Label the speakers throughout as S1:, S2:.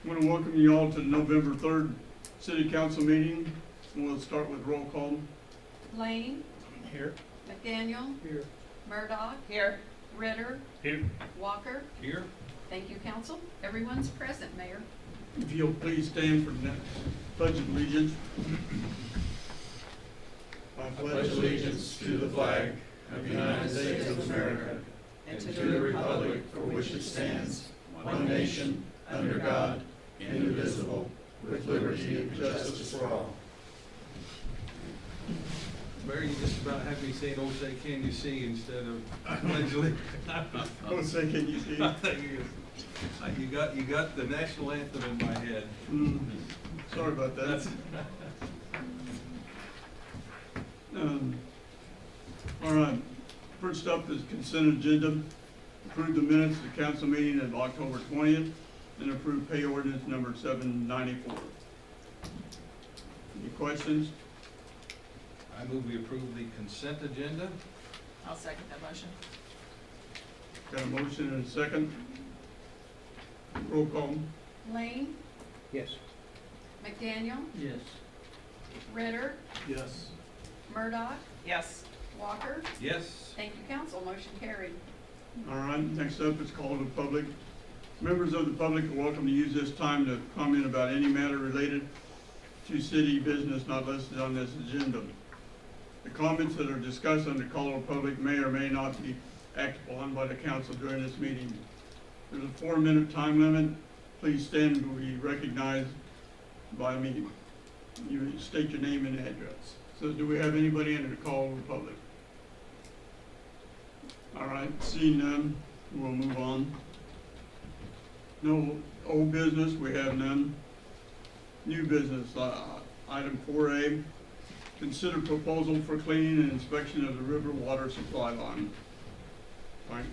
S1: I want to welcome you all to the November 3rd City Council meeting. We'll start with roll call.
S2: Lane,
S3: Here.
S2: McDaniel,
S3: Here.
S2: Murdoch,
S4: Here.
S2: Ritter,
S3: Here.
S2: Walker.
S3: Here.
S2: Thank you, council. Everyone's present, Mayor.
S1: If you'll please stand for the pledge of allegiance. I
S5: pledge allegiance to the flag of the United States of America and to the republic for which it stands, one nation, under God, indivisible, with liberty and justice for all.
S3: Mayor, you just about have me saying, "Oh, say, can you see?" instead of pledge allegiance.
S1: Oh, say, can you see?
S3: You got the national anthem in my head.
S1: Sorry about that. All right. First up is consent agenda. Approve the minutes of the council meeting of October 20th and approve pay ordinance number 794. Any questions?
S3: I move we approve the consent agenda.
S4: I'll second that motion.
S1: Got a motion and a second. Roll call.
S2: Lane,
S3: Yes.
S2: McDaniel,
S3: Yes.
S2: Ritter,
S3: Yes.
S2: Murdoch,
S4: Yes.
S2: Walker.
S3: Yes.
S2: Thank you, council. Motion carried.
S1: All right, next up is call to public. Members of the public are welcome to use this time to comment about any matter related to city business not listed on this agenda. The comments that are discussed under call to public may or may not be acted upon by the council during this meeting. There's a 4-minute time limit. Please stand and be recognized by me. You state your name and address. So do we have anybody under the call to public? All right, seeing none, we'll move on. No old business, we have none. New business, item 4A, consider proposal for cleaning and inspection of the river water supply line. Right.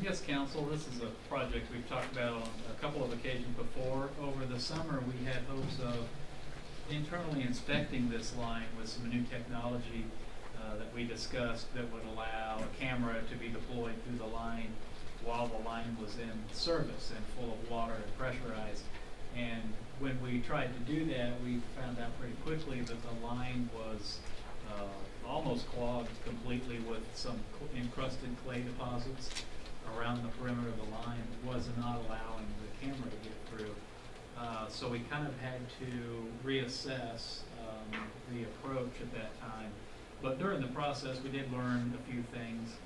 S6: Yes, council, this is a project we've talked about on a couple of occasions before. Over the summer, we had hopes of internally inspecting this line with some new technology that we discussed that would allow a camera to be deployed through the line while the line was in service and full of water and pressurized. And when we tried to do that, we found out pretty quickly that the line was almost clogged completely with some encrusted clay deposits around the perimeter of the line. It was not allowing the camera to get through. So we kind of had to reassess the approach at that time. But during the process, we did learn a few things.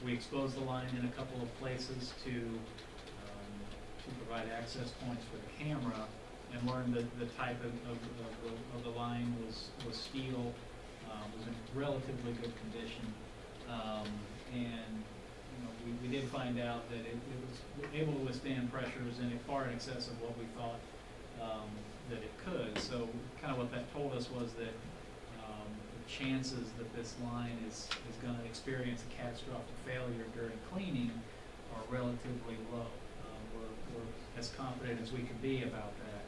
S6: We exposed the line in a couple of places to provide access points for the camera, and learned that the type of the line was steel, was in relatively good condition, and we did find out that it was able to withstand pressures in far in excess of what we thought that it could. So kind of what that told us was that the chances that this line is going to experience a catastrophic failure during cleaning are relatively low. We're as confident as we can be about that.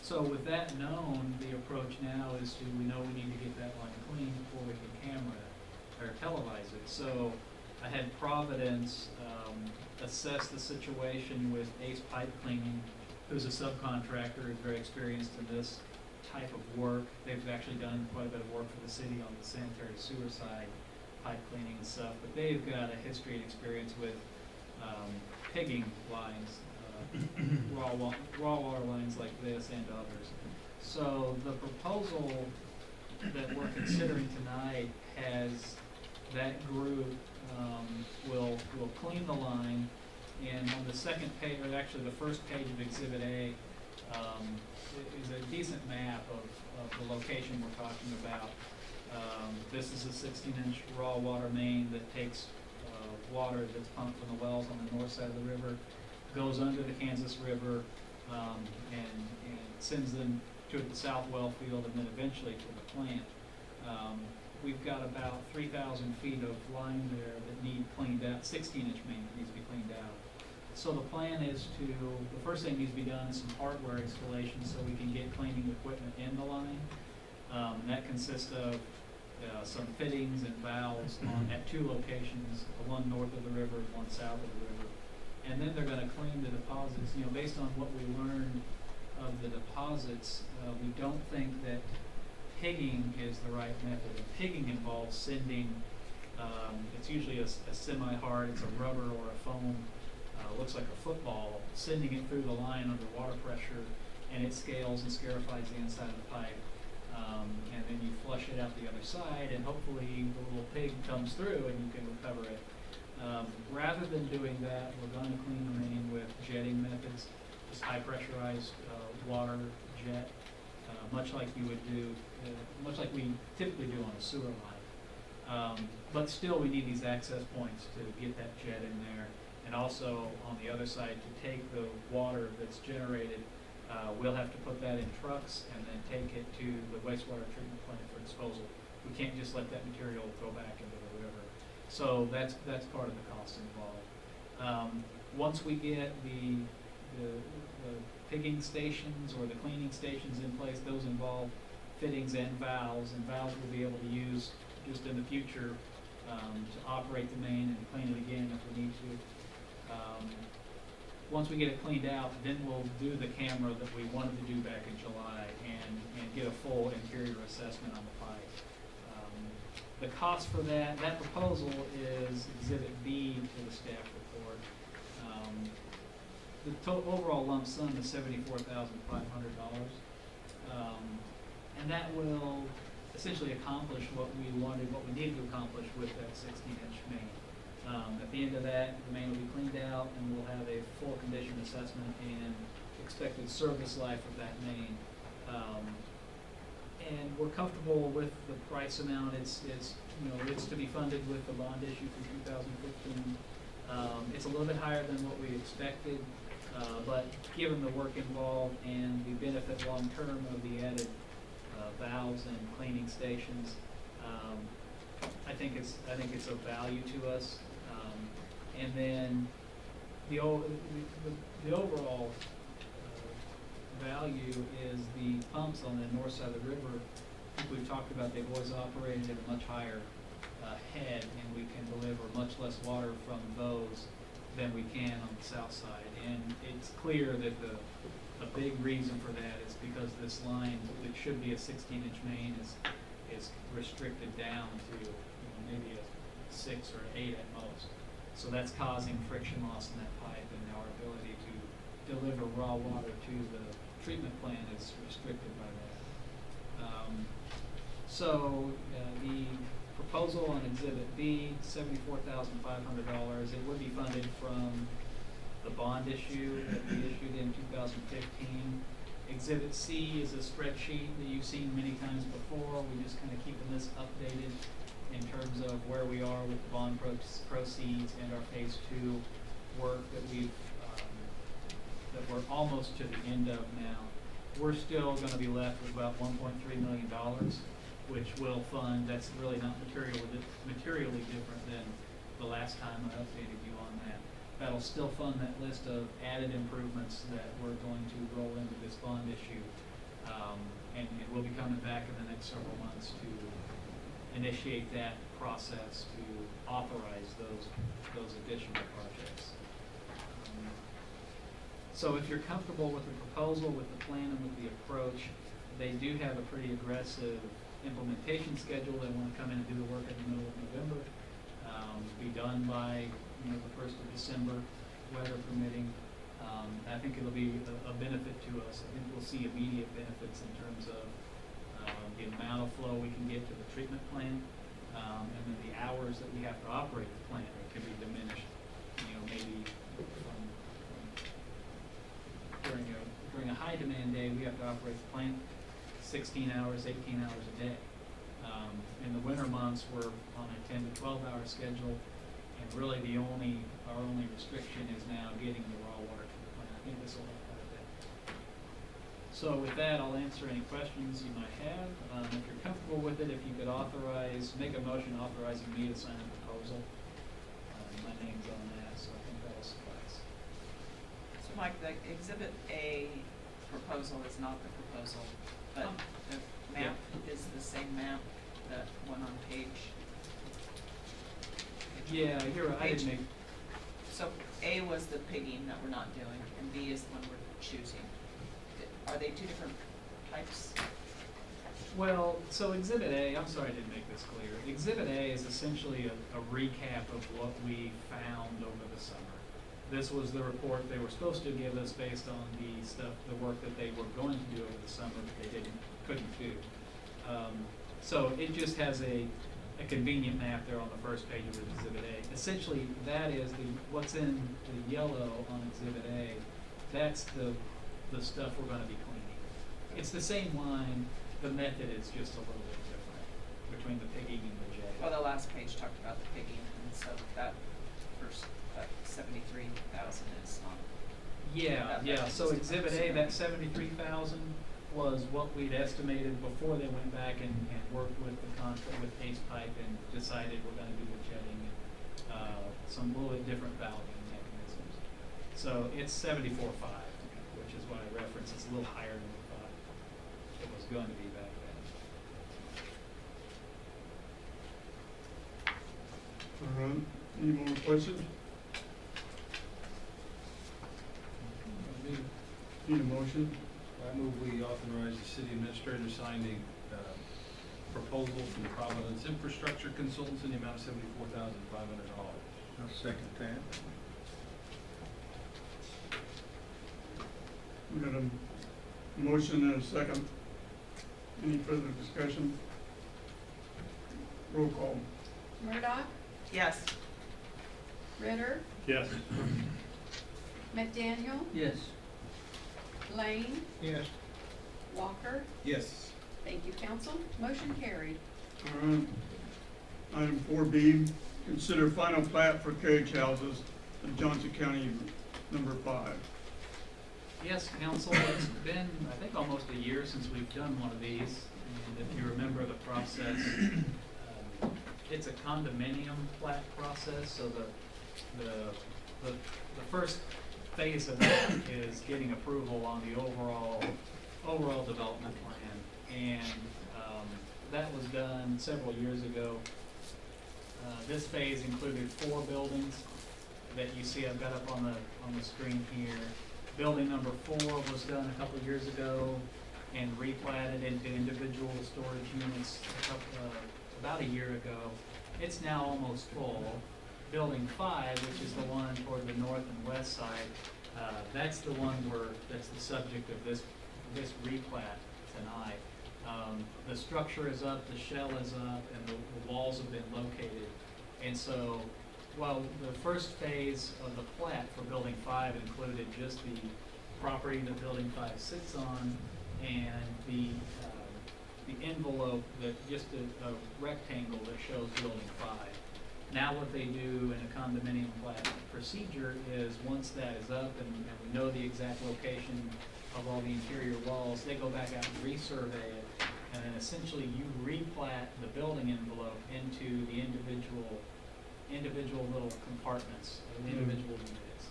S6: So with that known, the approach now is we know we need to get that line clean before we can camera or televise it. So I had Providence assess the situation with Ace Pipe Cleaning, who's a subcontractor, is very experienced in this type of work. They've actually done quite a bit of work for the city on the sanitary sewer side, pipe cleaning and stuff, but they've got a history and experience with pigging lines, raw water lines like this and others. So the proposal that we're considering tonight has that group will clean the line, and on the second page, or actually the first page of Exhibit A, is a decent map of the location we're talking about. This is a 16-inch raw water main that takes water that's pumped from the wells on the north side of the river, goes under the Kansas River, and sends them to the south well field and then eventually to the plant. We've got about 3,000 feet of line there that need cleaned out, 16-inch main that needs to be cleaned out. So the plan is the first thing needs to be done is some hardware installation so we can get cleaning equipment in the line. And that consists of some fittings and valves at 2 locations, one north of the river and one south of the river. and then they're gonna clean the deposits. You know, based on what we learned of the deposits, we don't think that pigging is the right method. And pigging involves sending, it's usually a semi-hard, it's a rubber or a foam, looks like a football, sending it through the line under water pressure, and it scales and scarifies the inside of the pipe. And then you flush it out the other side, and hopefully the little pig comes through and you can recover it. Rather than doing that, we're gonna clean the main with jetting methods, just high pressurized water jet, much like you would do, much like we typically do on a sewer line. But still, we need these access points to get that jet in there. And also, on the other side, to take the water that's generated, we'll have to put that in trucks and then take it to the wastewater treatment plant for disposal. We can't just let that material go back into the river. So that's part of the cost involved. Once we get the pigging stations or the cleaning stations in place, those involve fittings and valves we'll be able to use just in the future to operate the main and clean it again if we need to. Once we get it cleaned out, then we'll do the camera that we wanted to do back in July and get a full interior assessment on the pipe. The cost for that proposal is Exhibit B to the staff report. The overall lump sum is $74,500, and that will essentially accomplish what we wanted, what we needed to accomplish with that 16-inch main. At the end of that, the main will be cleaned out, and we'll have a full condition assessment and expected service life of that main. And we're comfortable with the price amount. It's to be funded with the bond issue for 2015. It's a little bit higher than what we expected, but given the work involved and the benefit long term of the added valves and cleaning stations, I think it's of value to us. And then the overall value is the pumps on the north side of the river. I think we've talked about they've always operated at a much higher head, and we can deliver much less water from those than we can on the south side. And it's clear that a big reason for that is because this line, that should be a 16-inch main, is restricted down to maybe a 6 or 8 at most. So that's causing friction loss in that pipe, and our ability to deliver raw water to the treatment plant is restricted by that. The proposal on Exhibit B, $74,500. It would be funded from the bond issue that we issued in 2015. Exhibit C is a spreadsheet that you've seen many times before. We're just kind of keeping this updated in terms of where we are with the bond proceeds and our phase 2 work that we're almost to the end of now. We're still going to be left with about $1.3 million, which will fund. That's really not materially different than the last time I updated you on that. That'll still fund that list of added improvements that we're going to roll into this bond issue, and we'll be coming back in the next several months to initiate that process to authorize those additional projects. So if you're comfortable with the proposal, with the plan, and with the approach, they do have a pretty aggressive implementation schedule. They want to come in and do the work in the middle of November, be done by the 1st of December, weather permitting. I think it'll be a benefit to us. I think we'll see immediate benefits in terms of the amount of flow we can get to the treatment plant, and then the hours that we have to operate the plant can be diminished. Maybe during a high demand day, we have to operate the plant 16 hours, 18 hours a day. In the winter months, we're on a 10 to 12 hour schedule, and really our only restriction is now getting the raw water to the plant. I think this will help quite a bit. So with that, I'll answer any questions you might have. If you're comfortable with it, if you could make a motion authorizing me to sign the proposal. My name's on that, so I think that'll suffice.
S4: So Mike, the Exhibit A proposal is not the proposal, but the map is the same map, that one on page.
S6: Yeah, you're right. I didn't make.
S4: So A was the pigging that we're not doing, and B is the one we're choosing. Are they two different types?
S6: Well, so Exhibit A, I'm sorry I didn't make this clear. Exhibit A is essentially a recap of what we found over the summer. This was the report they were supposed to give us based on the stuff, the work that they were going to do over the summer, but they couldn't do. So it just has a convenient map there on the first page of Exhibit A. Essentially, that is what's in the yellow on Exhibit A. That's the stuff we're going to be cleaning. It's the same line. The method is just a little bit different between the pigging and the J.
S4: Well, the last page talked about the pigging, and so that first, that 73,000 is not.
S6: Yeah, so Exhibit A, that 73,000 was what we'd estimated before they went back and worked with the contract, with Ace Pipe, and decided we're gonna do the jetting and, some little bit different valving mechanisms. So it's 74.5, which is why I referenced, it's a little higher than we thought it was going to be back then.
S1: All right, any more questions? Need a motion?
S3: I move we authorize the city administrator to sign the proposal from Providence Infrastructure Consultants in the amount of $74,500.
S5: I'll second that.
S1: We got a motion and a second. Any further discussion? Roll call.
S2: Murdock,
S4: Yes.
S2: Ritter,
S1: Yes.
S2: McDaniel,
S5: Yes.
S2: Lane,
S5: Yes.
S2: Walker.
S3: Yes.
S2: Thank you, council. Motion carried.
S1: All right. Item 4B, consider final plat for carriage houses in Johnson County, number 5.
S6: Yes, council, it's been, I think, almost a year since we've done one of these, and if you remember the process, it's a condominium plat process, so the first phase of that is getting approval on the overall development plan, and that was done several years ago. This phase included 4 buildings that you see I've got up on the screen here. Building number 4 was done a couple of years ago and replatted into individual storage units about a year ago. It's now almost full. Building 5, which is the one toward the north and west side, that's the one that's the subject of this replat tonight. The structure is up, the shell is up, and the walls have been located. And so, while the first phase of the plat for Building 5 included just the property that Building 5 sits on and the envelope, just a rectangle that shows Building 5. Now what they do in a condominium plat procedure is once that is up and we know the exact location of all the interior walls, they go back out and resurvey it, and then essentially you replat the building envelope into the individual little compartments, individual units.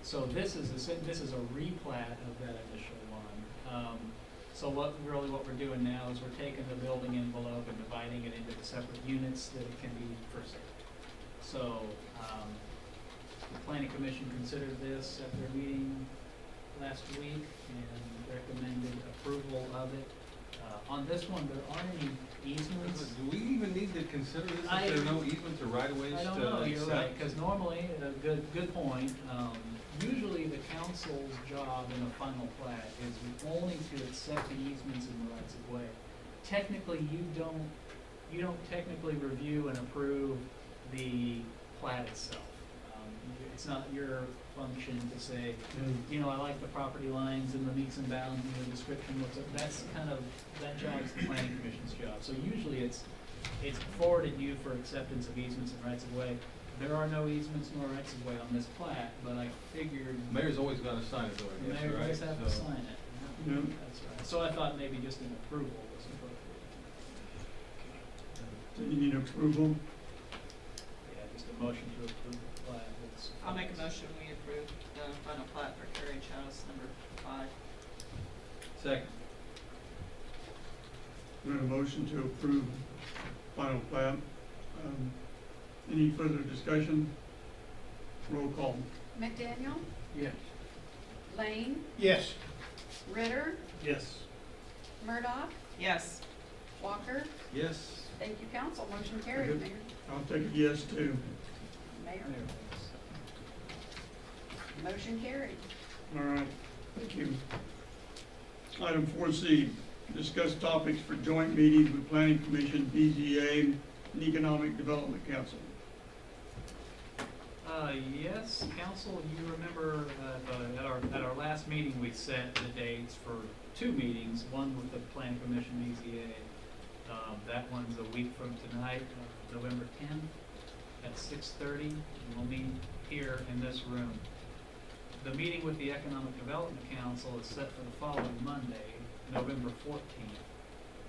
S6: So this is a replat of that initial one. So what we're doing now is we're taking the building envelope and dividing it into the separate units that it can be for sale. So the Planning Commission considered this at their meeting last week and recommended approval of it. On this one, there aren't any easements.
S3: Do we even need to consider this if there are no easements or right-of-ways to
S6: I
S3: accept?
S6: don't know, you're right, because normally, good point, usually the council's job in a final plat is only to accept the easements and the rights of way. Technically, you don't technically review and approve the plat itself. It's not your function to say, I like the property lines and the meets and bounds and the description, that's kind of, that job is the planning commission's job. So usually it's forwarded you for acceptance of easements and rights of way. There are no easements nor rights of way on this plat, but I figured.
S3: Mayor's always got to sign it though, I guess,
S6: The mayor
S3: right?
S6: does have to sign it.
S1: Yeah.
S6: That's right. So I thought maybe just an approval was appropriate.
S1: Do you need approval?
S6: Yeah, just a motion to approve the plat.
S4: I'll make a motion, we approve the final plat for carriage house number 5.
S3: Second.
S1: We have a motion to approve final plat. Any further discussion? Roll call.
S2: McDaniel,
S6: Yes.
S2: Lane,
S6: Yes.
S2: Ritter,
S3: Yes.
S2: Murdoch,
S4: Yes.
S2: Walker.
S3: Yes.
S2: Thank you, council. Motion carried,
S1: Good.
S2: Mayor.
S1: I'll take a yes too.
S2: Mayor. Motion carried.
S1: All right, thank you. Item 4C, discuss topics for joint meetings with Planning Commission, BZA, and Economic Development Council.
S6: Yes, council, you remember, at our last meeting, we set the dates for two meetings, one with the Planning Commission, BZA. That one's a week from tonight, November 10th at 6:30, and we'll meet here in this room. The meeting with the Economic Development Council is set for the following Monday, November 14th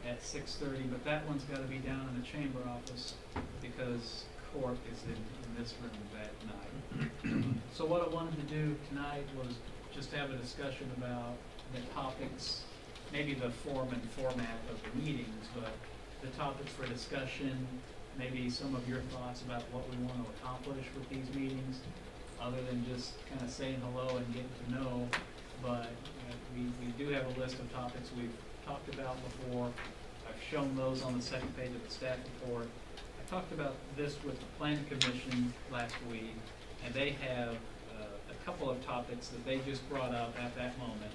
S6: at 6:30, but that one's gotta be down in the chamber office because court is in this room that night. So what I wanted to do tonight was just have a discussion about the topics, maybe the form and format of the meetings, but the topics for discussion, maybe some of your thoughts about what we want to accomplish with these meetings, other than just kind of saying hello and getting to know. But we do have a list of topics we've talked about before. I've shown those on the second page of the staff report. I talked about this with the Planning Commission last week, and they have a couple of topics that they just brought up at that moment.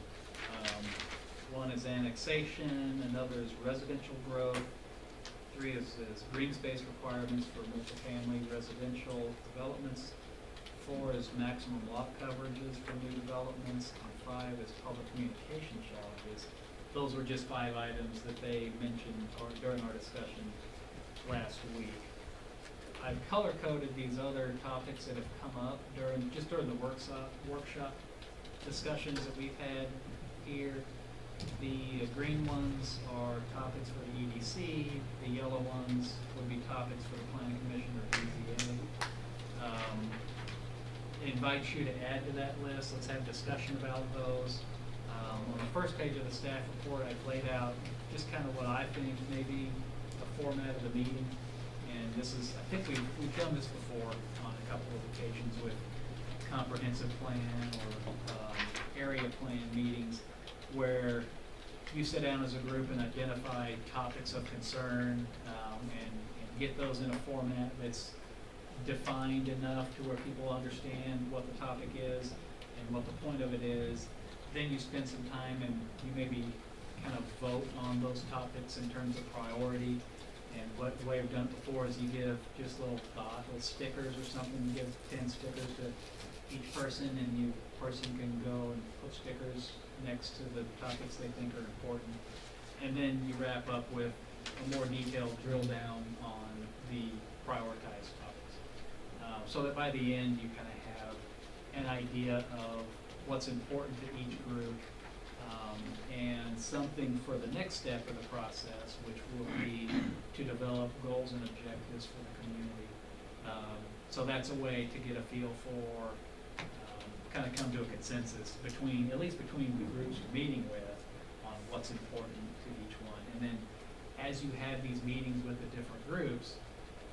S6: One is annexation, another is residential growth. 3 is green space requirements for multifamily residential developments. 4 is maximum lot coverages for new developments, and 5 is public communication challenges. Those were just 5 items that they mentioned during our discussion last week. I've color-coded these other topics that have come up during the workshop discussions that we've had here. The green ones are topics for the EDC, the yellow ones would be topics for the Planning Commission or BZA. Invite you to add to that list. Let's have discussion about those. On the first page of the staff report, I've laid out just kind of what I think may be the format of the meeting. And this is, I think we've done this before on a couple of occasions with comprehensive plan or area plan meetings, where you sit down as a group and identify topics of concern and get those in a format that's defined enough to where people understand what the topic is and what the point of it is. Then you spend some time and you maybe kind of vote on those topics in terms of priority. And what the way I've done it before is you give just little stickers or something. You give 10 stickers to each person, and person can go and put stickers next to the topics they think are important. And then you wrap up with a more detailed drill down on the prioritized topics. So that by the end you kind of have an idea of what's important to each group, and something for the next step of the process, which will be to develop goals and objectives for the community. So that's a way to get a feel for, kind of come to a consensus at least between the groups you're meeting with on what's important to each one. And then as you have these meetings with the different groups,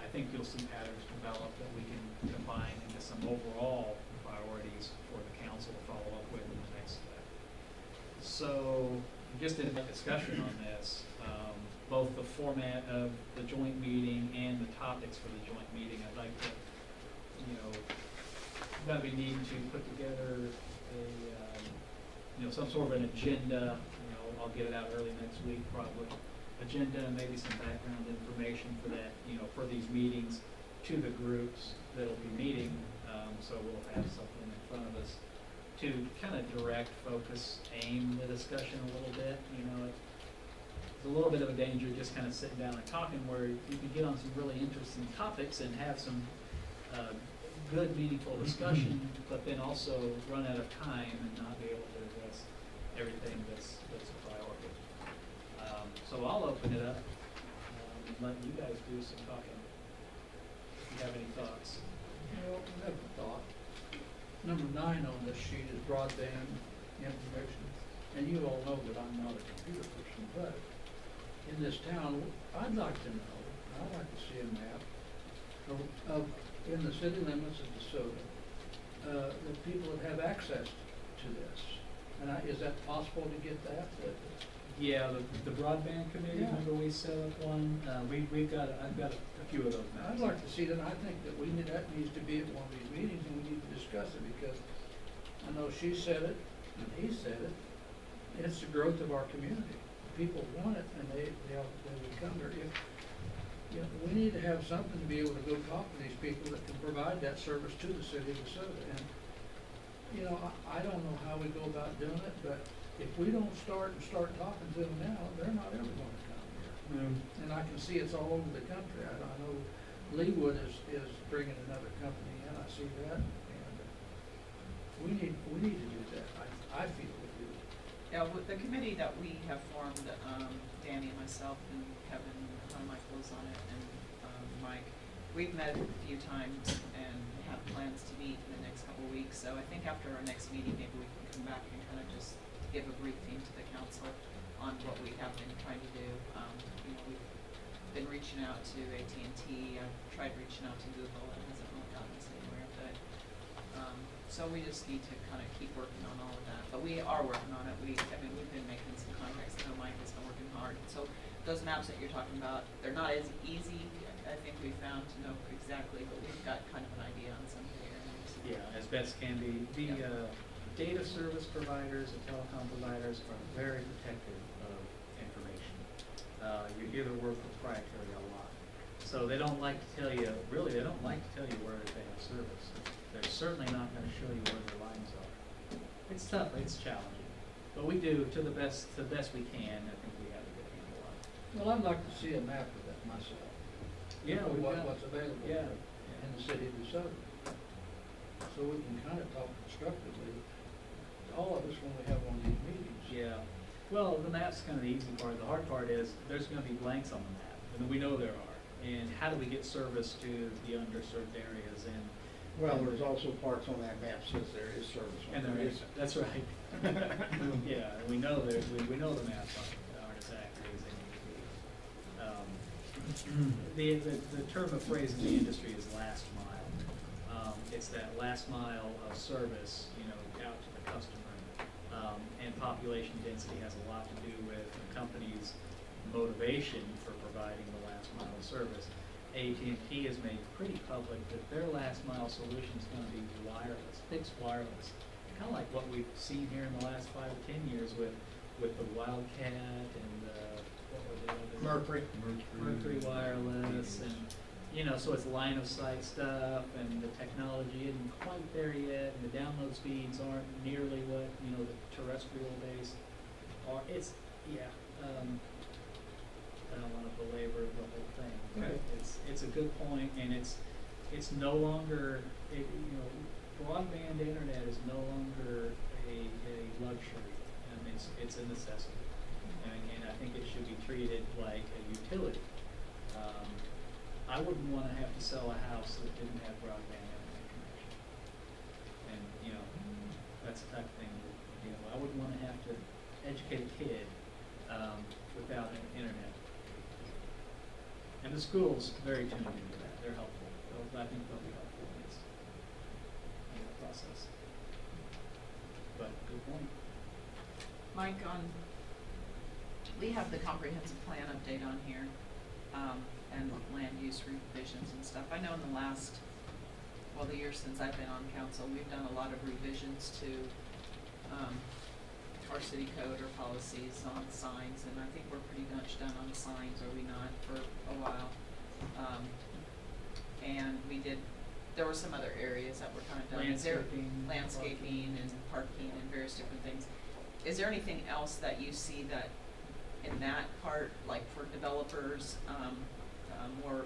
S6: I think you'll see patterns develop that we can combine into some overall priorities for the council to follow up with in the next step. So just in discussion on this, both the format of the joint meeting and the topics for the joint meeting, I'd like to, that we need to put together some sort of an agenda. I'll get it out early next week probably. Agenda and maybe some background information for that, for these meetings to the groups that'll be meeting. So we'll have something in front of us to kind of direct, focus, aim the discussion a little bit. It's a little bit of a danger just kind of sitting down and talking, where you can get on some really interesting topics and have some good, meaningful discussion, but then also run out of time and not be able to address everything that's a priority. So I'll open it up and let you guys do some talking. If you have any thoughts.
S7: Well, I have a thought. Number 9 on this sheet is broadband information. And you all know that I'm not a computer person, but in this town, I'd like to know, I'd like to see a map of in the city limits of DeSoto, that people would have access to this. And is that possible to get that?
S6: Yeah, the broadband committee,
S7: Yeah.
S6: remember we set up one, I've got a few of those maps.
S7: I'd like to see that. I think that that needs to be at one of these meetings, and we need to discuss it, because I know she said it, and he said it. It's the growth of our community. People want it, and they would come there. We need to have something to be able to go talk to these people that can provide that service to the city of DeSoto. And, I don't know how we go about doing it, but if we don't start talking to them now, they're not ever gonna come here. And I can see it's all over the country. I know Leewood is bringing another company in, I see that, and we need to do that. I feel we do.
S4: Yeah, with the committee that we have formed, Danny and myself and Kevin, Michael is on it, and Mike, we've met a few times and have plans to meet in the next couple of weeks. So I think after our next meeting, maybe we can come back and kind of just give a briefing to the council on what we have been trying to do. We've been reaching out to AT&T. I've tried reaching out to Google. It hasn't really gotten us anywhere, but so we just need to kind of keep working on all of that. But we are working on it. We've been making some contacts. I know Mike has been working hard. So those maps that you're talking about, they're not as easy, I think we found, to know exactly, but we've got kind of an idea on some of the areas.
S6: Yeah, as best can be. The data service providers and telecom providers are very protective of information. You hear the word proprietary a lot. So they don't like to tell you, they don't like to tell you where they have service. They're certainly not going to show you where their lines are. It's tough, it's challenging. But we do to the best we can. I think we have a good handle on it.
S7: Well, I'd like to see a map of that myself.
S6: Yeah, we've got-
S7: What's available
S6: Yeah.
S7: in the city of DeSoto. So we can kind of talk constructively, all of us, when we have one of these meetings.
S6: Yeah, well, the map's kind of the easy part. The hard part is there's going to be blanks on the map, and we know there are. And how do we get service to the underserved areas?
S5: Well, there's also parts on that map says there is service.
S6: And there is. That's right. Yeah, and we know we know the maps aren't as accurate as they need to be. The term of phrase in the industry is last mile. It's that last mile of service, out to the customer. And population density has a lot to do with the company's motivation for providing the last mile of service. AT&T has made pretty public that their last mile solution is going to be wireless, fixed wireless. Kind of like what we've seen here in the last 5 or 10 years with the Wildcat and what were the others? Mercury Wireless, and so it's line of sight stuff, and the technology isn't quite there yet, and the download speeds aren't nearly what the terrestrial base are. I don't want to belabor the whole thing.
S7: Okay.
S6: It's a good point, and it's no longer broadband internet is no longer a luxury. It's a necessity, and I think it should be treated like a utility. I wouldn't want to have to sell a house that didn't have broadband internet connection, and that's the type of thing I wouldn't want to have to educate a kid without an internet. And the school's very tuned into that. They're helpful. I think they'll be helpful in the process. But good point.
S4: Mike, we have the comprehensive plan update on here, and land use revisions and stuff. I know in the year since I've been on council, we've done a lot of revisions to our city code or policies on signs, and I think we're pretty much done on signs, are we not, for a while? And there were some other areas that were kind of done. Landscaping and parking and various different things. Is there anything else that you see that in that part, like for developers, more,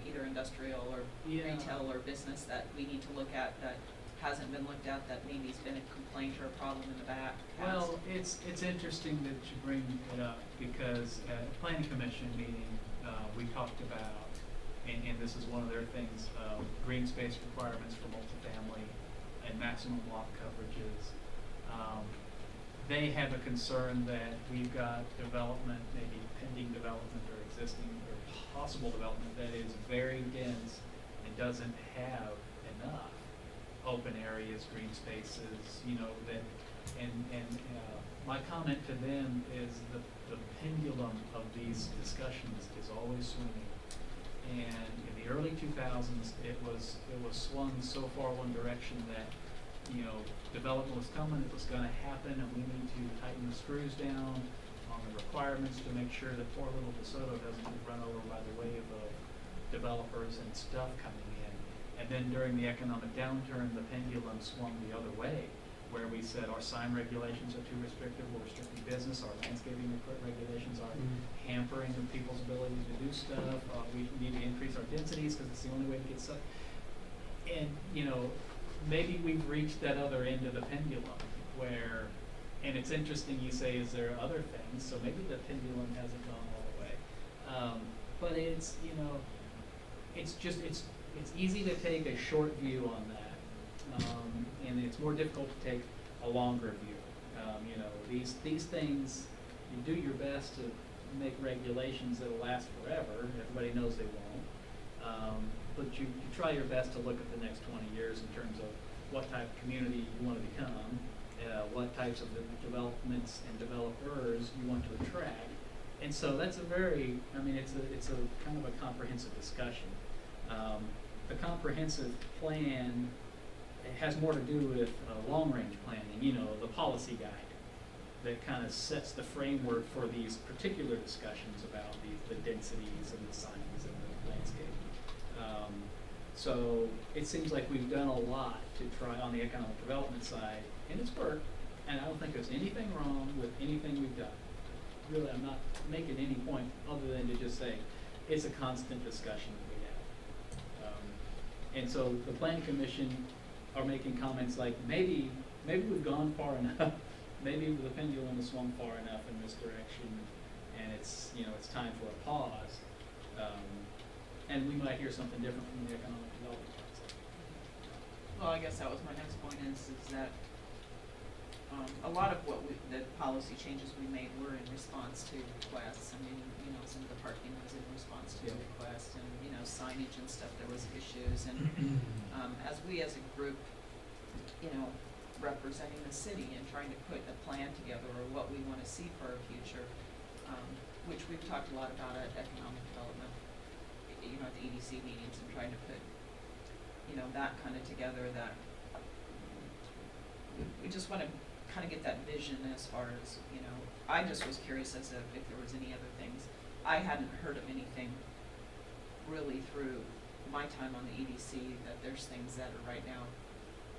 S4: either industrial or retail or business, that we need to look at that hasn't been looked at, that maybe has been a complaint or a problem in the back?
S6: Well, it's interesting that you bring it up, because at the planning commission meeting, we talked about, and this is one of their things, green space requirements for multifamily and maximum lot coverages. They have a concern that we've got development, maybe pending development or existing or possible development, that is very dense and doesn't have enough open areas, green spaces, you know, that, my comment to them is the pendulum of these discussions is always swinging. And in the early 2000s, it was swung so far one direction that, you know, development was coming, it was gonna happen, and we need to tighten the screws down on the requirements to make sure that poor little DeSoto doesn't get run over by the wave of developers and stuff coming in. And then during the economic downturn, the pendulum swung the other way, where we said our sign regulations are too restrictive, we're restricting business, our landscaping regulations are hampering people's ability to do stuff, we need to increase our densities because it's the only way to get stuff. And, you know, maybe we've reached that other end of the pendulum where, and it's interesting you say, is there other things? So maybe the pendulum hasn't gone all the way. But it's, you know, it's just, it's easy to take a short view on that. And it's more difficult to take a longer view. You know, these things, you do your best to make regulations that'll last forever. Everybody knows they won't. But you try your best to look at the next 20 years in terms of what type of community you want to become, what types of developments and developers you want to attract. And so that's a very, I mean, it's a kind of a comprehensive discussion. The comprehensive plan, it has more to do with long-range planning, you know, the policy guide that kind of sets the framework for these particular discussions about the densities and the signs and the landscape. So it seems like we've done a lot to try on the economic development side, and it's worked, and I don't think there's anything wrong with anything we've done. Really, I'm not making any point other than to just say it's a constant discussion that we have. And so the Planning Commission are making comments like, maybe we've gone far enough, maybe the pendulum has swung far enough in this direction, and it's, you know, it's time for a pause. And we might hear something different from the economic development council.
S4: Well, I guess that was my next point is that a lot of the policy changes we made were in response to requests. I mean, you know, some of the parking was in response to a request, and, you know, signage and stuff, there was issues. And as we as a group, you know, representing the city and trying to put a plan together or what we want to see for our future, which we've talked a lot about at economic development, you know, at the EDC meetings, and trying to put, you know, that kind of together, that we just want to kind of get that vision as far as, you know, I just was curious as if there was any other things. I hadn't heard of anything really through my time on the EDC that there's things that are right now,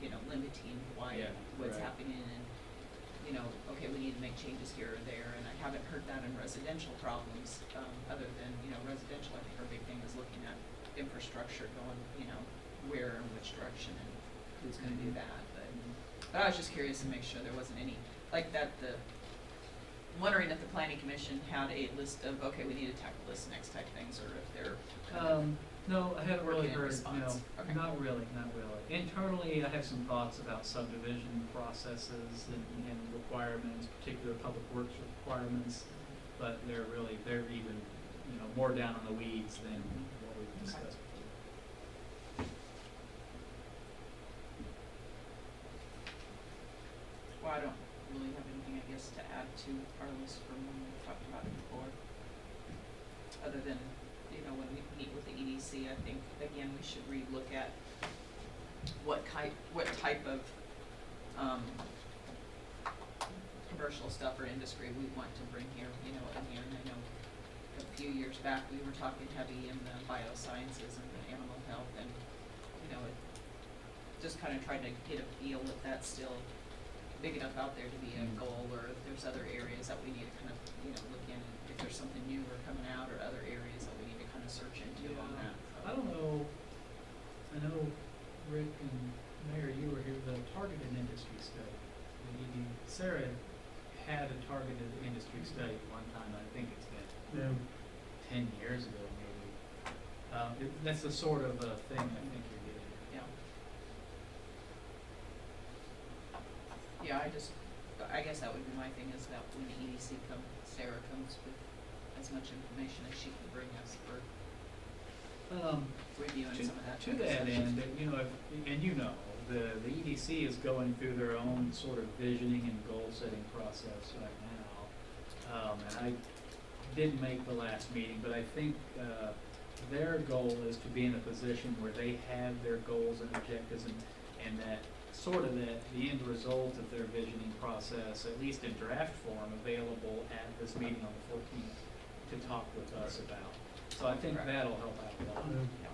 S4: you know, limiting what's happening, and, you know, okay, we need to make changes here or there, and I haven't heard that in residential problems, other than, you know, residential, I think our big thing is looking at infrastructure going, you know, where and which direction and who's gonna do that, but I was just curious to make sure there wasn't any, like that, wondering if the planning commission had a list of, okay, we need to tackle this next type things, or if they're kind of
S6: no, I haven't really
S4: working in
S6: heard,
S4: response.
S6: no,
S4: Okay.
S6: not really. Internally, I have some thoughts about subdivision processes and requirements, particular public works requirements, but they're even, you know, more down in the weeds than what we've discussed before.
S4: Well, I don't really have anything, I guess, to add to our list from when we talked about it before. Other than, you know, when we meet with the EDC, I think, again, we should relook at what type of, commercial stuff or industry we want to bring here, you know, in here. And I know a few years back, we were talking heavy in the biosciences and the animal health, and, you know, it just kind of tried to get a feel if that's still big enough out there to be a goal, or if there's other areas that we need to kind of, you know, look in, if there's something new or coming out, or other areas that we need to kind of search into on that.
S6: I don't know, I know Rick and Mayor, you were here, the targeted industry study. Sarah had a targeted industry study one time, I think it's been 10 years ago maybe. That's the sort of thing I think you're getting at.
S4: Yeah, I guess that would be my thing, is that when the EDC Sarah comes with as much information as she can bring us for reviewing some of that.
S6: To that end, you know, and you know, the EDC is going through their own sort of visioning and goal-setting process right now. And I didn't make the last meeting, but I think their goal is to be in a position where they have their goals and objectives and that sort of that the end result of their visioning process, at least in draft form, available at this meeting on the 14th to talk with us about. So I think that'll help out a lot.
S1: Yeah.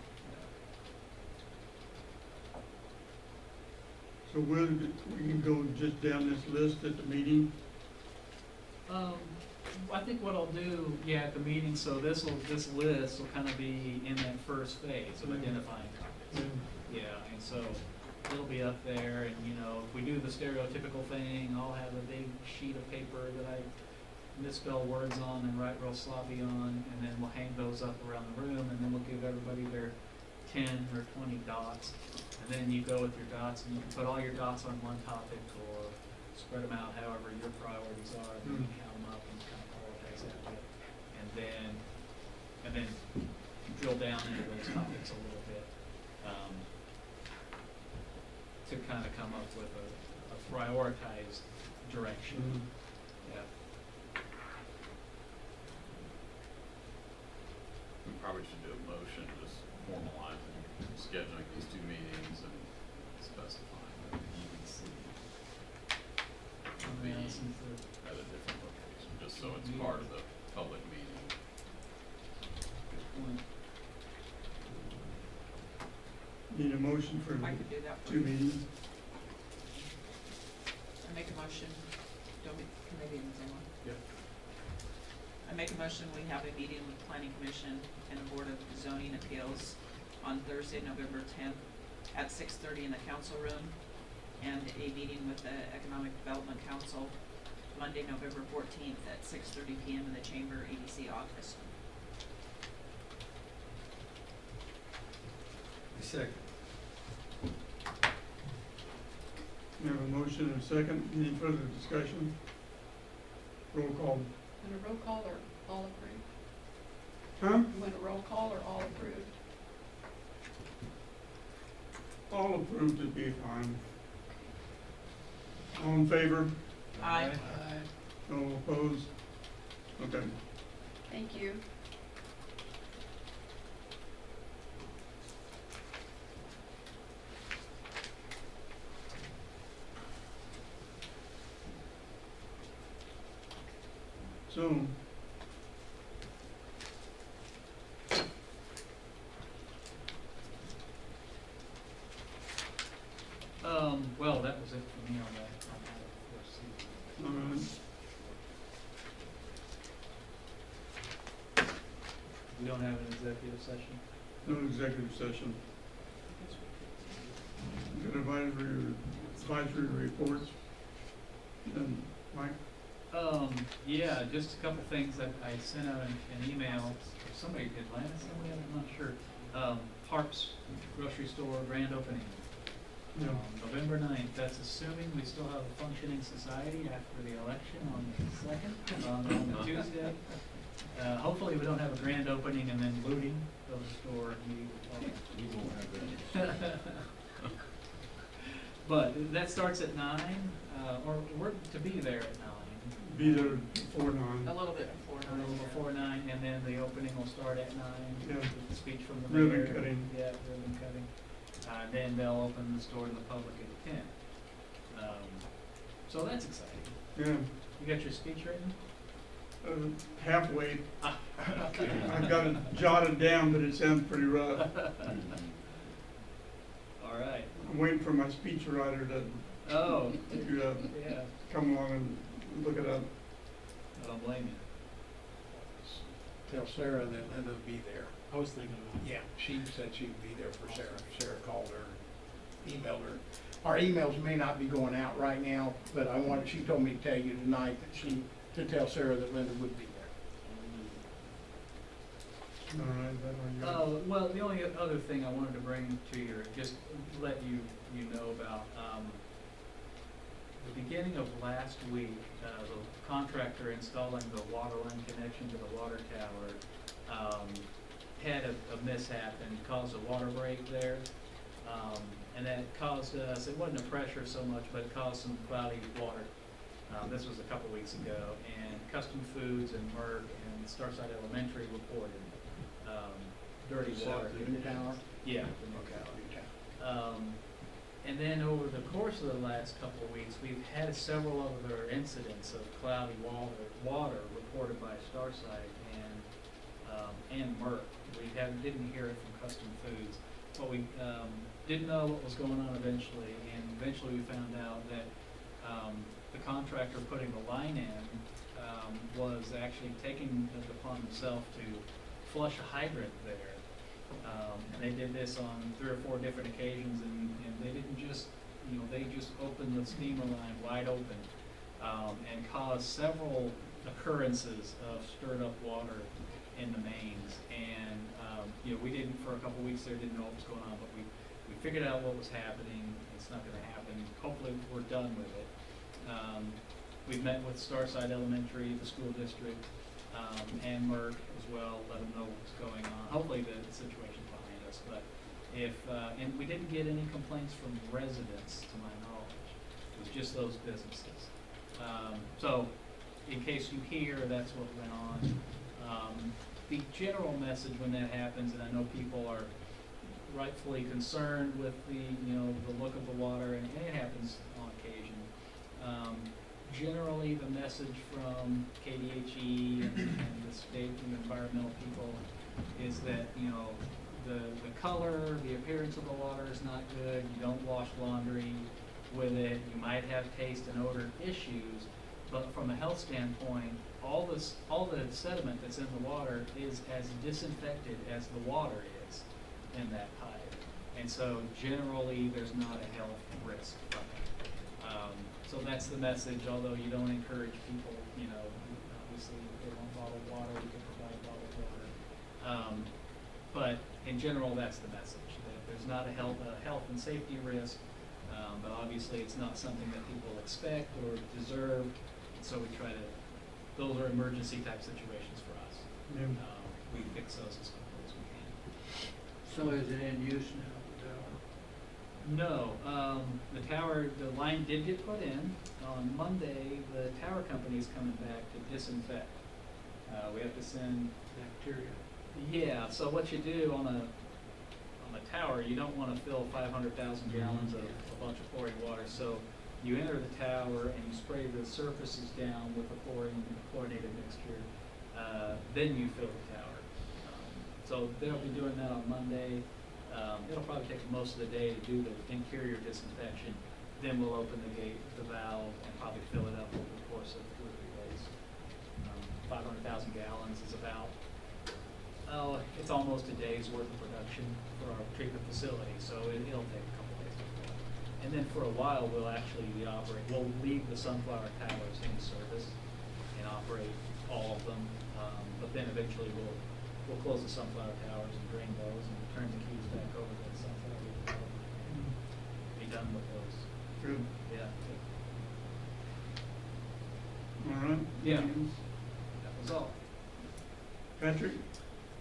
S6: Yeah.
S1: So we can go just down this list at the meeting.
S6: I think what I'll do, at the meeting, so this list will kind of be in that first phase of
S1: Mhm.
S6: identifying topics. Yeah, and so it'll be up there, and if we do the stereotypical thing, I'll have a big sheet of paper that I misspell words on and write real sloppy on, and then we'll hang those up around the room, and then we'll give everybody their 10 or 20 dots, and then you go with your dots, and you can put all your dots on one topic, or spread them out however your priorities are, and then you count them up and kind of prioritize that way, and then drill down into those topics a little bit, to kind of come up with a prioritized direction. Yeah.
S5: We probably should do a motion just formalizing, scheduling these two meetings and specifying the EDC at a different location, just so it's part of the public meeting.
S6: Good point.
S1: Need a motion for
S4: I could do that for
S1: two
S4: you.
S1: meetings.
S4: I make a motion, can they be in the same one?
S3: Yep.
S4: I make a motion, we have a meeting with Planning Commission and the Board of Zoning Appeals on Thursday, November 10th at 6:30 in the council room, and a meeting with the Economic Development Council Monday, November 14th at 6:30 PM in the Chamber EDC office.
S3: Second.
S1: We have a motion and a second. Any further discussion? Roll call.
S2: Want a roll call or all approved?
S1: Huh?
S2: You want a roll call or all approved?
S1: All approved would be fine. All in favor?
S4: Aye.
S1: No opposed? Okay.
S2: Thank you.
S1: So,
S6: Well, that was it for me on that first season.
S1: all right.
S6: We don't have an executive session?
S1: No executive session. Good advisory reports. And Mike?
S6: Yeah, just a couple things that I sent out an email, somebody did, Lana, somebody, I'm not sure. Harp's Grocery Store grand opening,
S1: Yeah.
S6: November 9th. That's assuming we still have a functioning society after the election on the 2nd, on the Tuesday. Hopefully we don't have a grand opening and then looting of the store immediately.
S5: We won't have that.
S6: But that starts at 9, or we're to be there at 9.
S1: Be there before 9.
S4: A little bit before
S6: A little before 9, and then the opening will start at 9.
S1: Yeah.
S6: With the speech from the mayor.
S1: Ribbon cutting.
S6: Yeah, ribbon cutting. Then they'll open the store to the public at 10. So that's exciting.
S1: Yeah.
S6: You got your speech written?
S1: Halfway.
S6: Okay.
S1: I've got it jotted down, but it sounds pretty rough.
S6: All right.
S1: I'm waiting for my speechwriter
S6: Oh,
S1: to
S6: yeah.
S1: come along and look it up.
S6: I don't blame you.
S8: Tell Sarah that Linda will be there.
S7: I was thinking about
S8: Yeah, she said she'd be there for Sarah. Sarah called her, emailed her. Our emails may not be going out right now, but she told me to tell you tonight that to tell Sarah that Linda would be there.
S1: All right, is that all you got?
S6: Well, the only other thing I wanted to bring to your, just let you know about, the beginning of last week, the contractor installing the water line connection to the water tower, had a mishap and caused a water break there. And that caused us, it wasn't a pressure so much, but it caused some cloudy water. This was a couple weeks ago, and Custom Foods and Merck and Starside Elementary reported dirty water.
S8: South of the new tower?
S6: Yeah, the new tower. And then over the course of the last couple of weeks, we've had several other incidents of cloudy water reported by Starside and Merck. We didn't hear it from Custom Foods, but we didn't know what was going on eventually, and eventually we found out that the contractor putting the line in was actually taking it upon himself to flush a hydrant there. And they did this on 3 or 4 different occasions, and they didn't just, they just opened the steamer line wide open and caused several occurrences of stirred up water in the mains. And, we didn't, for a couple weeks there, didn't know what was going on, but we figured out what was happening. It's not gonna happen. Hopefully, we're done with it. We've met with Starside Elementary, the school district, and Merck as well, let them know what's going on. Hopefully the situation's behind us, but and we didn't get any complaints from residents, to my knowledge. It was just those businesses. So, in case you hear, that's what went on. The general message when that happens, and I know people are rightfully concerned with the look of the water, and it happens on occasion. Generally, the message from KDHE and the state and environmental people is that, the color, the appearance of the water is not good. You don't wash laundry with it. You might have taste and odor issues, but from a health standpoint, all the sediment that's in the water is as disinfected as the water is in that pipe. And so generally, there's not a health risk from it. So that's the message, although you don't encourage people, obviously if they want bottled water, we can provide bottled water. But in general, that's the message, that there's not a health and safety risk, but obviously it's not something that people expect or deserve. So we try to, those are emergency type situations for us.
S1: Yeah.
S6: We fix those as quickly as we can.
S7: So is it in use now, the tower?
S6: No, the tower, the line did get put in. On Monday, the tower company's coming back to disinfect. We have to send,
S7: Bacteria.
S6: yeah, so what you do on a tower, you don't wanna fill 500,000 gallons of a bunch of chlorine water. So you enter the tower and you spray the surfaces down with a chlorinated mixture, then you fill the tower. So they'll be doing that on Monday. It'll probably take most of the day to do the interior disinfection. Then we'll open the gate, the valve, and probably fill it up over the course of 2 or 3 days. 500,000 gallons is about, it's almost a day's worth of production for our treatment facility, so it'll take a couple days to fill. And then for a while, we'll leave the sunflower towers in service and operate all of them, but then eventually we'll close the sunflower towers and drain those and turn the keys back over to the sunflower and be done with those.
S1: Good.
S6: Yeah.
S1: All right.
S6: Yeah.
S1: Anything else?
S6: That was all.
S1: Patrick?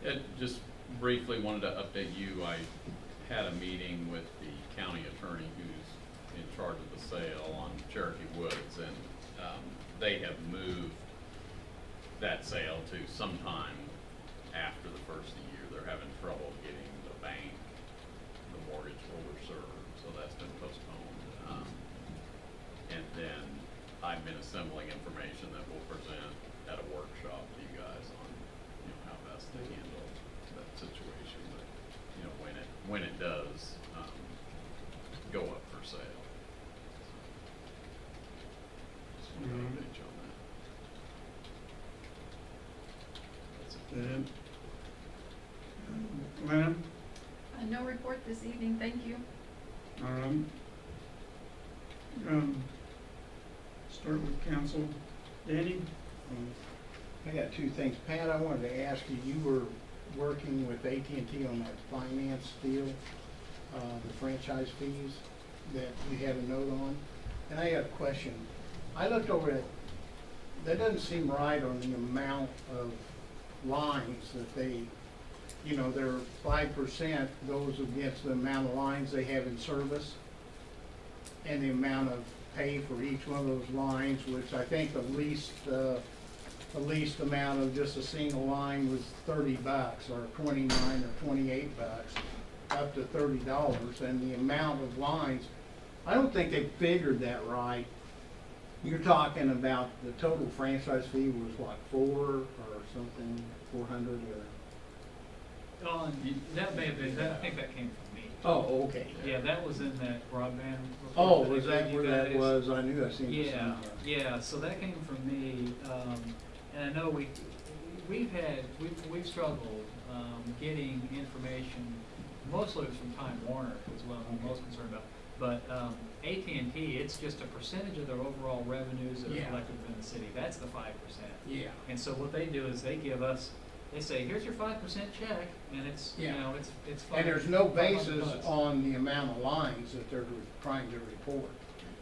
S9: Yeah, just briefly wanted to update you. I had a meeting with the county attorney who's in charge of the sale on Cherokee Woods, and they have moved that sale to sometime after the first of the year. They're having trouble getting the bank, the mortgage holder served, so that's been postponed. And then I've been assembling information that we'll present at a workshop to you guys on, how best to handle that situation. But, when it does go up for sale. Just want to update you on that. That's it.
S1: Lana?
S2: No report this evening, thank you.
S1: All right. Start with council. Danny?
S8: I got 2 things. Pat, I wanted to ask you, you were working with AT&T on that finance deal, the franchise fees that we had a note on. And I got a question. I looked over it, that doesn't seem right on the amount of lines that they you know, their 5% goes against the amount of lines they have in service and the amount of pay for each one of those lines, which I think the least amount of just a single line was $30 or 29 or 28 bucks, up to $30. And the amount of lines, I don't think they figured that right. You're talking about the total franchise fee was what, 4 or something, 400 or?
S6: Oh, and that may have been, I think that came from me.
S8: Oh, okay.
S6: Yeah, that was in that broadband
S8: Oh,
S6: report
S8: was
S6: I
S8: that
S6: gave you
S8: where that
S6: guys.
S8: was? I knew I seen it
S6: Yeah,
S8: somewhere.
S6: yeah, so that came from me, and I know we've struggled, getting information, mostly it was from Time Warner is what I'm most concerned about. But, AT&T, it's just a percentage of their overall revenues that are
S8: Yeah.
S6: collected within the city, that's the 5%.
S8: Yeah.
S6: And so what they do is they give us, they say, here's your 5% check, and it's, you
S8: Yeah.
S6: know, it's fine.
S8: And there's no
S6: 500
S8: basis
S6: bucks.
S8: on the amount of lines that they're trying to report.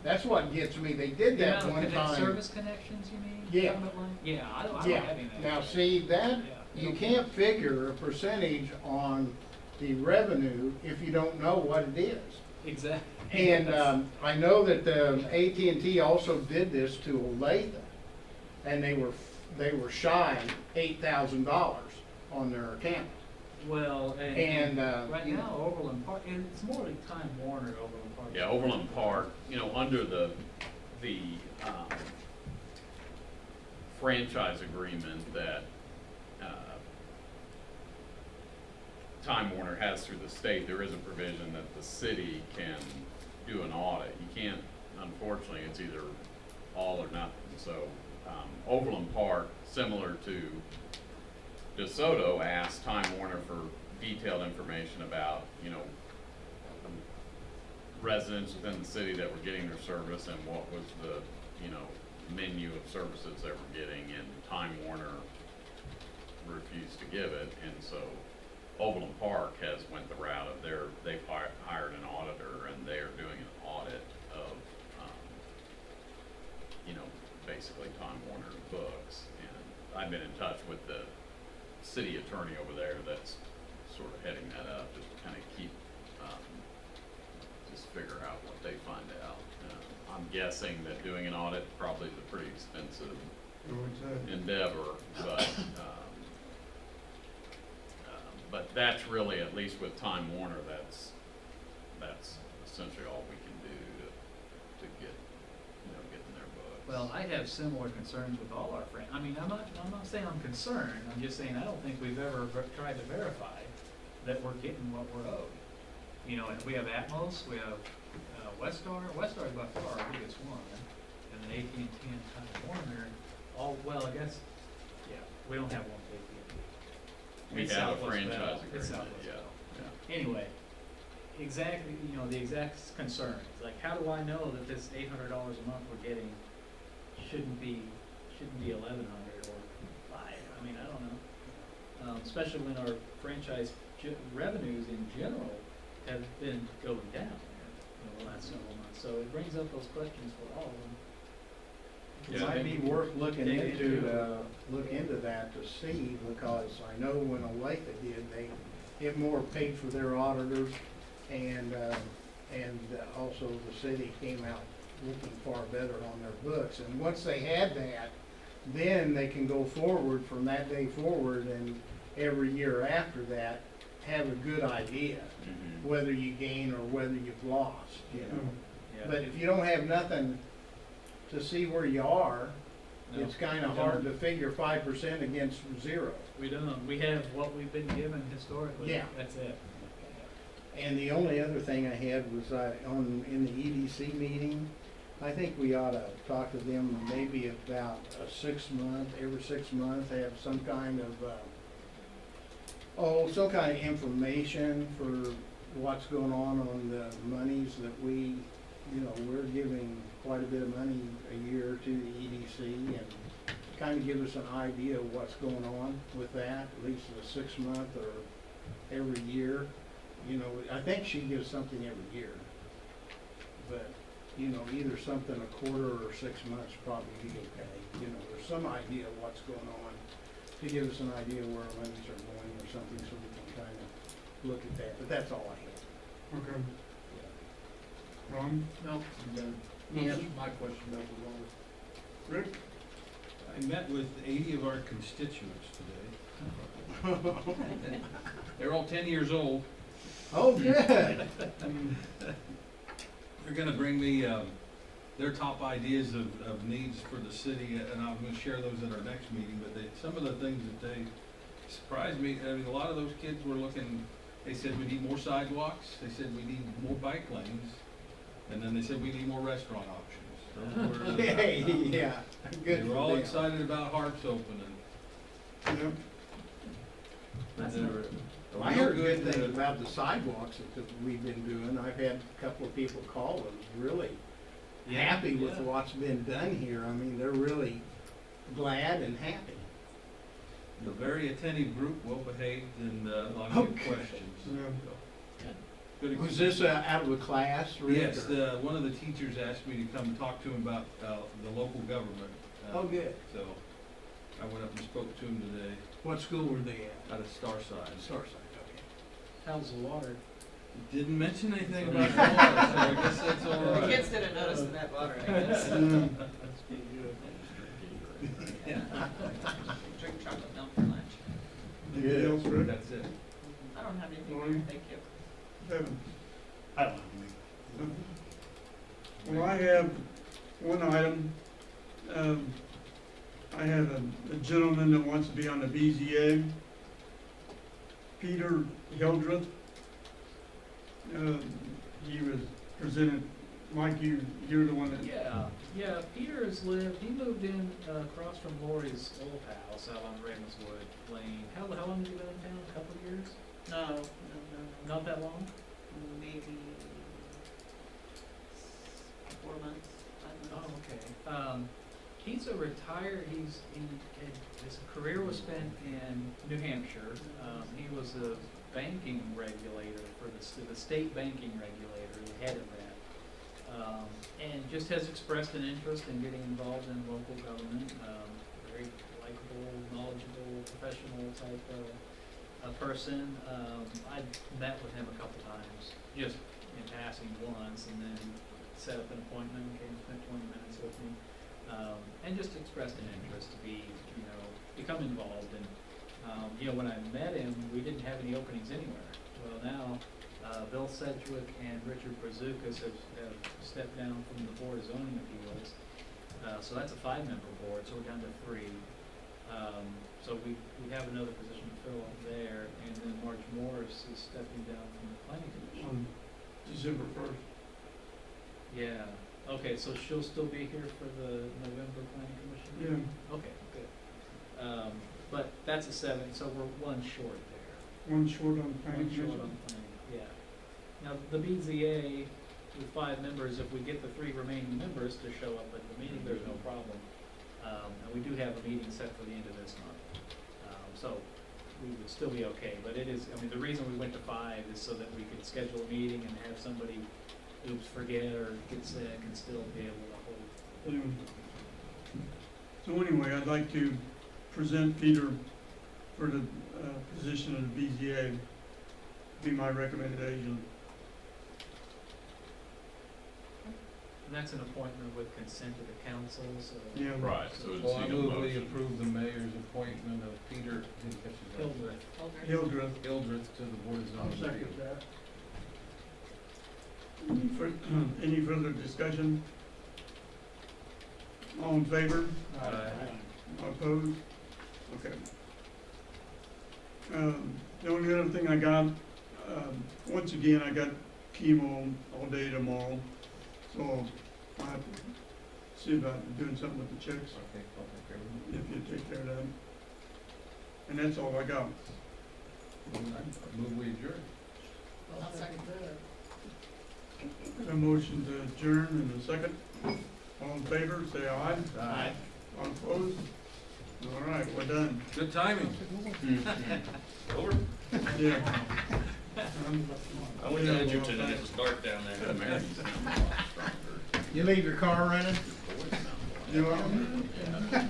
S8: That's what gets me. They did
S6: The
S8: that
S6: amount
S8: one
S6: of
S8: time.
S6: service connections, you mean?
S8: Yeah.
S6: Government line? Yeah, I don't
S8: Yeah,
S6: have any of that.
S8: now see, that,
S6: Yeah.
S8: you can't figure a percentage on the revenue if you don't know what it is.
S6: Exactly.
S8: And, I know that the AT&T also did this to Olathe, and they were shy $8,000 on their account.
S6: Well,
S8: And,
S6: right now, Overland Park, and it's more like Time Warner, Overland Park.
S9: Yeah, Overland Park, you know, under the franchise agreement that Time Warner has through the state, there is a provision that the city can do an audit. You can't, unfortunately, it's either all or nothing. So Overland Park, similar to DeSoto, asked Time Warner for detailed information about, you know, residents within the city that were getting their service and what was the, you know, menu of services they were getting, and Time Warner refused to give it, and so Overland Park has went the route of they've hired an auditor, and they're doing an audit of, you know, basically Time Warner books, and I've been in touch with the city attorney over there that's sort of heading that up, just to kind of keep, just figure out what they find out. I'm guessing that doing an audit probably is a pretty expensive endeavor, but that's really, at least with Time Warner, that's essentially all we can do to get, you know, get in their books.
S6: Well, I have similar concerns with all our friends. I mean, I'm not saying I'm concerned, I'm just saying I don't think we've ever tried to verify that we're getting what we're owed. You know, and we have Atmos, we have Westar. Westar is by far our biggest one, and then AT&T and Time Warner. Well, I guess, yeah, we don't have one with AT&T.
S9: We
S6: It's
S9: have a
S6: Southwest
S9: franchise
S6: Bell.
S9: agreement,
S6: It's Southwest
S9: yeah,
S6: Bell.
S9: yeah.
S6: Anyway, exactly, you know, the exact concern, it's like, how do I know that this $800 a month we're getting shouldn't be $1,100 or $500? I mean, I don't know. Especially when our franchise revenues in general have been going down in the last several months. So it brings up those questions for all of them.
S8: It
S9: Yeah,
S8: might be worth looking
S6: dig
S8: into that to see, because I know when Olathe did, it more paid for their auditors, and also the city came out looking far better on their books. And once they had that, then they can go forward from that day forward, and every year after that, have a good idea
S9: Mhm.
S8: whether you gain or whether you've lost, you know.
S6: Yeah.
S8: But if you don't have nothing to see where you are,
S6: No,
S8: it's kinda
S6: we
S8: hard
S6: don't.
S8: to figure 5% against 0.
S6: We don't. We have what we've been given historically.
S8: Yeah.
S6: That's it.
S8: And the only other thing I had was in the EDC meeting, I think we ought to talk to them maybe about every 6 months, have some kind of, some kind of information for what's going on the monies that we're giving quite a bit of money a year to the EDC, and kind of give us an idea of what's going on with that, at least a 6 month or every year. You know, I think she gives something every year, but, you know, either something a quarter or 6 months probably be okay. You know, there's some idea of what's going on to give us an idea where our monies are going or something, so we can kind of look at that, but that's all I have.
S1: Okay. Ron?
S7: No, I'm done. He answered my question about the water.
S1: Rick?
S3: I met with 80 of our constituents today. They're all 10 years old.
S8: Oh, good.
S3: They're gonna bring me, their top ideas of needs for the city, and I'm gonna share those at our next meeting, but some of the things that they surprised me, I mean, a lot of those kids were looking, they said we need more sidewalks, they said we need more bike lanes, and then they said we need more restaurant options. Those were-
S8: Hey, yeah, good
S3: They
S8: for
S3: were all
S8: them.
S3: excited about Harps opening.
S1: Yep.
S3: And they were
S8: I
S3: real
S8: heard good
S3: good,
S8: things about the sidewalks that we've been doing. I've had a couple of people call and really happy with
S3: yeah.
S8: what's been done here. I mean, they're really glad and happy.
S3: A very attentive group, well behaved, and a lot of good
S8: Okay.
S3: questions.
S1: Yeah.
S3: Good
S8: Was this out of a class, Rick?
S3: Yes,
S8: or-
S3: one of the teachers asked me to come talk to him about the local government.
S8: Oh, good.
S3: So I went up and spoke to him today
S8: What school were they at?
S3: out of Starside.
S8: Starside, okay.
S7: How's the water?
S3: Didn't mention anything about the water, so I guess that's all
S4: The
S3: right.
S4: kids didn't notice the bad water, I guess.
S7: That's pretty good.
S3: Yeah,
S4: Drink chocolate milk for lunch.
S1: Anything else, Rick?
S3: that's it.
S4: I don't have anything
S1: Maureen?
S4: there, thank you.
S1: Kevin?
S8: I don't know.
S1: Well, I have one item. I have a gentleman that wants to be on the BZA, Peter Hildreth. He was presented, Mike, you're the one that.
S6: Yeah, Peter has lived, he moved in across from Lori's old house out on Ravenswood Lane. How long have you been in town? A couple of years?
S4: No,
S6: Not that long?
S4: maybe 4 months, 5
S6: Oh,
S4: months.
S6: okay. He's a retired, his career was spent in New Hampshire. He was a banking regulator for the state banking regulator, the head of that. And just has expressed an interest in getting involved in local government. Very likable, knowledgeable, professional type of person. I met with him a couple times, just in passing once, and then set up an appointment, came and spent 20 minutes with me. And just expressed an interest to become involved. And, when I met him, we didn't have any openings anywhere. Well, now, Bill Sedgwick and Richard Brazukas have stepped down from the Board of Zoning Appeals. So that's a 5-member board, so we're down to 3. So we have another position to fill up there, and then Marge Morris is stepping down from the Planning Commission.
S1: On December 1st.
S6: Yeah, okay, so she'll still be here for the November Planning Commission?
S1: Yeah,
S6: Okay, good. But that's a 7, so we're 1 short there.
S1: one short on planning
S6: 1 short
S1: commission.
S6: on planning, yeah. Now, the BZA with 5 members, if we get the 3 remaining members to show up at the meeting, there's no problem. And we do have a meeting set for the end of this month. So we would still be okay, but it is, the reason we went to 5 is so that we could schedule a meeting and have somebody, forget or get sick and still be able to hold.
S1: Yeah. So anyway, I'd like to present Peter for the position of the BZA, be my recommendation.
S6: And that's an appointment with consent of the council, so.
S1: Yeah.
S9: Right, so it's
S3: Well, I
S9: need a
S3: move we
S9: motion.
S3: approve the mayor's appointment of Peter, didn't catch his name.
S6: Hildreth.
S1: Hildreth.
S3: Hildreth to the Board of
S7: I'll
S3: Zoning
S7: second
S3: Appeals.
S7: that.
S1: Any further discussion? All in favor?
S3: Aye.
S1: All opposed? Okay. The only other thing I got, once again, I got chemo all day tomorrow, so I have to see about doing something with the checks,
S3: Okay, I'll take care of it.
S1: if you take care of that. And that's all I got.
S3: Move we adjourn.
S4: I'll second
S1: A motion to adjourn in a second. All in favor, say aye.
S3: Aye.
S1: All opposed? All right, we're done.
S3: Good timing.
S9: Over?
S1: Yeah.
S10: I went to Edgerton and it was dark down there.
S9: Americans sound a lot stronger.
S8: You leave your car running?
S9: Boys sound a lot
S1: You know,